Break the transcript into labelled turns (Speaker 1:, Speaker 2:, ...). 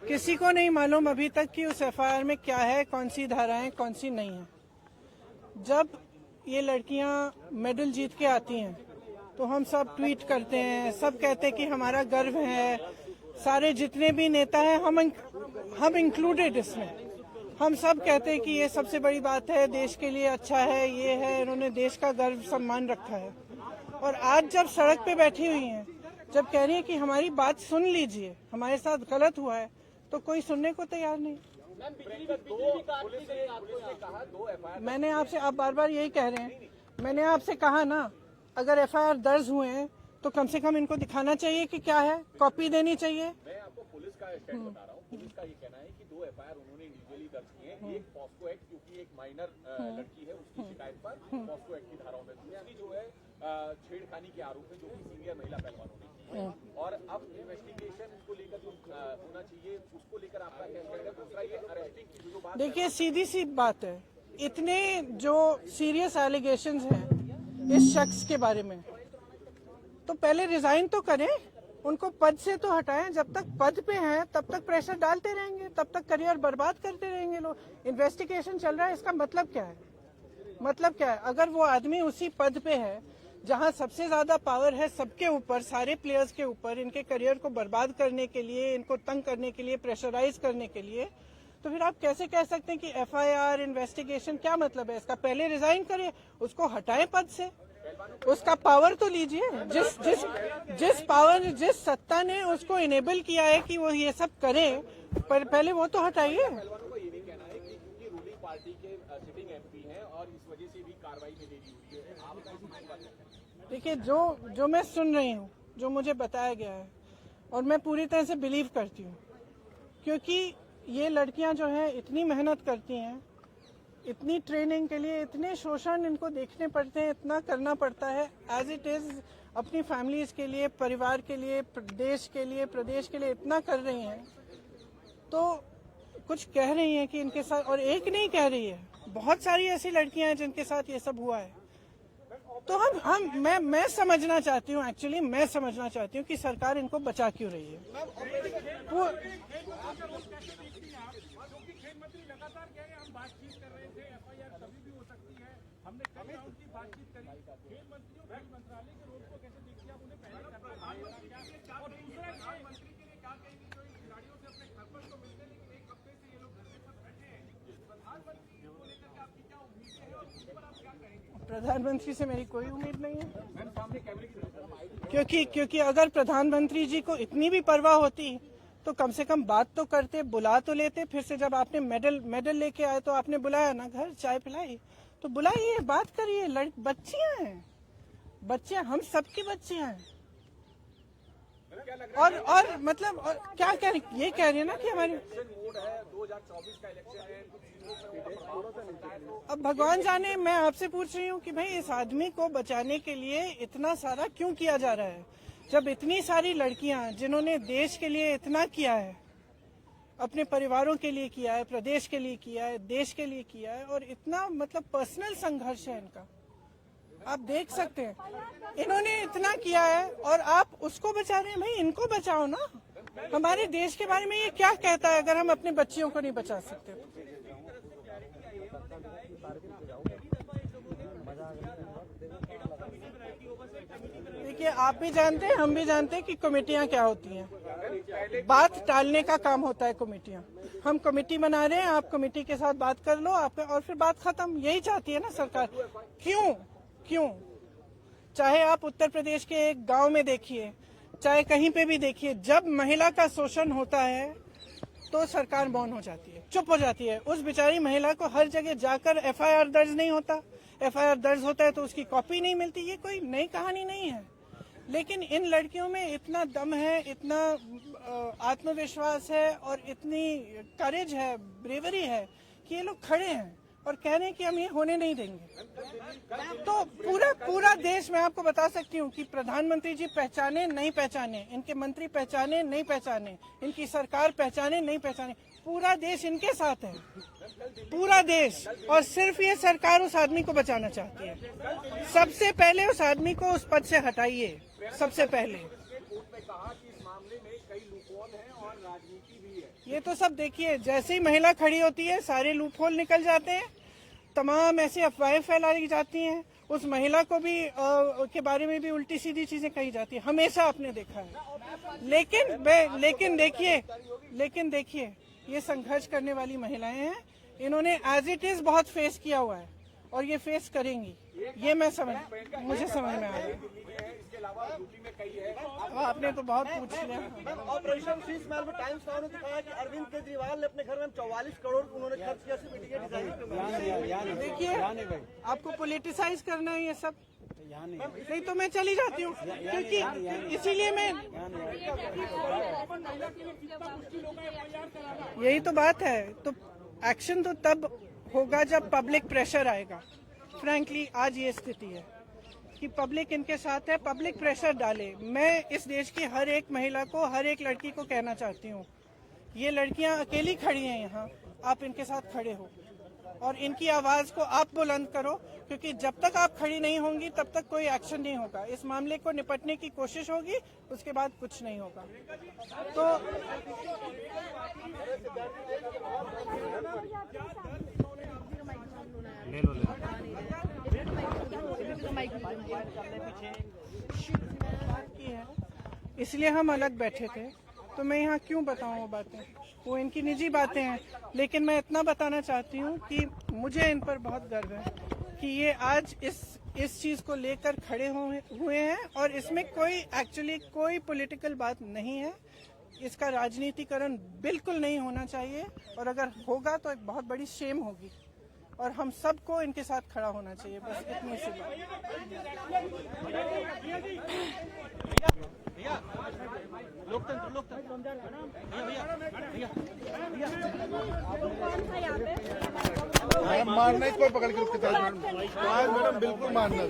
Speaker 1: किसी को नहीं मालूम अभी तक कि उस एफआईआर में क्या है, कौन सी धाराएं, कौन सी नहीं है। जब ये लड़कियां मेडल जीत के आती हैं तो हम सब ट्वीट करते हैं, सब कहते हैं कि हमारा गर्व है। सारे जितने भी नेता हैं हम इंक्लूडेड इसमें, हम सब कहते हैं कि ये सबसे बड़ी बात है, देश के लिए अच्छा है, ये है, इन्होंने देश का गर्व सम्मान रखा है। और आज जब सड़क पे बैठी हुई हैं, जब कह रही है कि हमारी बात सुन लीजिए, हमारे साथ गलत हुआ है, तो कोई सुनने को तैयार नहीं। मैंने आपसे, आप बार बार यही कह रहे हैं, मैंने आपसे कहा ना, अगर एफआईआर दर्ज हुए हैं तो कम से कम इनको दिखाना चाहिए कि क्या है, कॉपी देनी चाहिए।
Speaker 2: मैं आपको पुलिस का स्टैंड बता रहा हूँ। पुलिस का ये कहना है कि 2 एफआईआर उन्होंने इंडिविजुअली दर्ज किए हैं। एक पॉस्को एक्ट, क्योंकि एक माइनर लड़की है, उसकी शिकायत पर पॉस्को एक्ट की धाराओं में, दूसरी जो है छेड़खानी के आरोप में, जो कि सीनियर महिला पहलवानों ने की है। और अब इन्वेस्टिगेशन को लेकर जो होना चाहिए, उसको लेकर आपका क्या स्टैंड है? दूसरा ये अरेस्टिंग की जो बात, देखिए
Speaker 1: सीधी सी बात है, इतने जो सीरियस एलिगेशंस हैं इस शख्स के बारे में, तो पहले रिजाइन तो करें, उनको पद से तो हटाएं। जब तक पद पे हैं तब तक प्रेशर डालते रहेंगे, तब तक करियर बर्बाद करते रहेंगे लोग। इन्वेस्टिगेशन चल रहा है, इसका मतलब क्या है? मतलब क्या है? अगर वो आदमी उसी पद पे है जहां सबसे ज्यादा पावर है सबके ऊपर, सारे प्लेयर्स के ऊपर, इनके करियर को बर्बाद करने के लिए, इनको तंग करने के लिए, प्रेशराइज करने के लिए, तो फिर आप कैसे कह सकते हैं कि एफआईआर इन्वेस्टिगेशन? क्या मतलब है इसका? पहले रिजाइन करिए, उसको हटाएं पद से, उसका पावर तो लीजिए। जिस पावर, जिस सत्ता ने उसको इनेबल किया है कि वो ये सब करे, पर पहले वो तो हटाइए।
Speaker 2: ये भी कहना है कि रूलिंग पार्टी के सिटिंग एमपी हैं और इस वजह से भी कार्रवाई में देरी हुई है। आप
Speaker 1: देखिए, जो मैं सुन रही हूँ, जो मुझे बताया गया है, और मैं पूरी तरह से बिलीव करती हूँ, क्योंकि ये लड़कियां जो हैं इतनी मेहनत करती हैं, इतनी ट्रेनिंग के लिए, इतने शोषण इनको देखने पड़ते हैं, इतना करना पड़ता है एज इट इज, अपनी फैमिलीज के लिए, परिवार के लिए, देश के लिए, प्रदेश के लिए इतना कर रही हैं, तो कुछ कह रही हैं कि इनके साथ, और एक नहीं कह रही है, बहुत सारी ऐसी लड़कियां हैं जिनके साथ ये सब हुआ है। तो मैं समझना चाहती हूँ, एक्चुअली मैं समझना चाहती हूँ कि सरकार इनको बचा क्यों रही है।
Speaker 3: बातचीत कर रहे थे, एफआईआर कभी भी हो सकती है, हमने कई राउंड की बातचीत करी। खेल मंत्री और खेल मंत्रालय के रोल को कैसे देखिए आप? उन्हें पहले करना क्या, और दूसरा प्रधानमंत्री के लिए क्या कहेंगे जो इन खिलाड़ियों से अपने घर पर तो मिलते, लेकिन एक हफ्ते से ये लोग घर से सब बैठे हैं, प्रधानमंत्री को लेकर के आपकी क्या उम्मीदें हैं और उस पर आप क्या कहेंगे?
Speaker 1: प्रधानमंत्री से मेरी कोई उम्मीद नहीं है, क्योंकि अगर प्रधानमंत्री जी को इतनी भी परवाह होती तो कम से कम बात तो करते, बुला तो लेते। फिर से जब आपने मेडल लेके आए तो आपने बुलाया ना, घर चाय पिलाई, तो बुलाइए, बात करिए। बच्चियां हैं, बच्चियां, हम सबकी बच्चियां हैं। और मतलब और क्या कह रही, ये कह रही है ना कि हमारी
Speaker 2: 2024 का इलेक्शन है।
Speaker 1: अब भगवान जाने, मैं आपसे पूछ रही हूँ कि भाई इस आदमी को बचाने के लिए इतना सारा क्यों किया जा रहा है, जब इतनी सारी लड़कियां जिन्होंने देश के लिए इतना किया है, अपने परिवारों के लिए किया है, प्रदेश के लिए किया है, देश के लिए किया है, और इतना मतलब पर्सनल संघर्ष है इनका, आप देख सकते हैं, इन्होंने इतना किया है और आप उसको बचा रहे हैं। भाई इनको बचाओ ना। हमारे देश के बारे में ये क्या कहता है अगर हम अपने बच्चियों को नहीं बचा सकते? देखिए, आप भी जानते हैं, हम भी जानते हैं कि कमेटियां क्या होती हैं। बात टालने का काम होता है कमेटियां। हम कमेटी बना रहे हैं, आप कमेटी के साथ बात कर लो आप, और फिर बात खत्म। यही चाहती है ना सरकार। क्यों? चाहे आप उत्तर प्रदेश के एक गांव में देखिए, चाहे कहीं पे भी देखिए, जब महिला का शोषण होता है तो सरकार मौन हो जाती है, चुप हो जाती है। उस बेचारी महिला को हर जगह जाकर एफआईआर दर्ज नहीं होता, एफआईआर दर्ज होता है तो उसकी कॉपी नहीं मिलती। ये कोई नई कहानी नहीं है, लेकिन इन लड़कियों में इतना दम है, इतना आत्मविश्वास है और इतनी करेज है, ब्रेवरी है कि ये लोग खड़े हैं और कह रहे हैं कि हम ये होने नहीं देंगे। तो पूरा देश, मैं आपको बता सकती हूँ कि प्रधानमंत्री जी पहचाने नहीं पहचाने, इनके मंत्री पहचाने नहीं पहचाने, इनकी सरकार पहचाने नहीं पहचाने, पूरा देश इनके साथ है, पूरा देश। और सिर्फ ये सरकार उस आदमी को बचाना चाहती है। सबसे पहले उस आदमी को उस पद से हटाइए, सबसे पहले।
Speaker 2: कोर्ट ने कहा कि इस मामले में कई लूपहोल हैं और
Speaker 1: ये तो सब देखिए, जैसे ही महिला खड़ी होती है सारे लूपहोल निकल जाते हैं, तमाम ऐसी अफवाहें फैलाई जाती हैं, उस महिला को भी के बारे में भी उल्टी सीधी चीजें कही जाती है, हमेशा आपने देखा है। लेकिन देखिए ये संघर्ष करने वाली महिलाएं हैं, इन्होंने एज इट इज बहुत फेस किया हुआ है और ये फेस करेंगी, ये मुझे समझ में आ रहा है। आपने तो बहुत पूछ लिया।
Speaker 4: ऑपरेशन सी स्मैल में टाइम्स नाउ ने दिखाया कि अरविंद केजरीवाल ने अपने घर में 44 करोड़ उन्होंने खर्च किया सीपीटी के डिजाइन।
Speaker 1: देखिए आपको पॉलिटिसाइज करना है ये सब, नहीं तो मैं चली जाती हूँ, क्योंकि इसीलिए मैं, यही तो बात है। तो एक्शन तो तब होगा जब पब्लिक प्रेशर आएगा। फ्रैंकली आज ये स्थिति है कि पब्लिक इनके साथ है, पब्लिक प्रेशर डाले। मैं इस देश की हर एक महिला को, हर एक लड़की को कहना चाहती हूँ, ये लड़कियां अकेली खड़ी हैं यहाँ, आप इनके साथ खड़े हो और इनकी आवाज को आप बुलंद करो, क्योंकि जब तक आप खड़ी नहीं होंगी तब तक कोई एक्शन नहीं होगा। इस मामले को निपटने की कोशिश होगी, उसके बाद कुछ नहीं होगा। तो इसलिए हम अलग बैठे थे, तो मैं यहाँ क्यों बताऊँ वो बातें, वो इनकी निजी बातें हैं। लेकिन मैं इतना बताना चाहती हूँ कि मुझे इन पर बहुत गर्व है कि ये आज इस चीज को लेकर खड़े हुए हैं और इसमें एक्चुअली कोई पॉलिटिकल बात नहीं है। इसका राजनीतिकरण बिल्कुल नहीं होना चाहिए, और अगर होगा तो एक बहुत बड़ी शेम होगी और हम सबको इनके साथ खड़ा होना चाहिए। बस इतनी सी बात।
Speaker 5: मारना इसको पकड़ के उसके साथ मैडम, बिल्कुल मारना।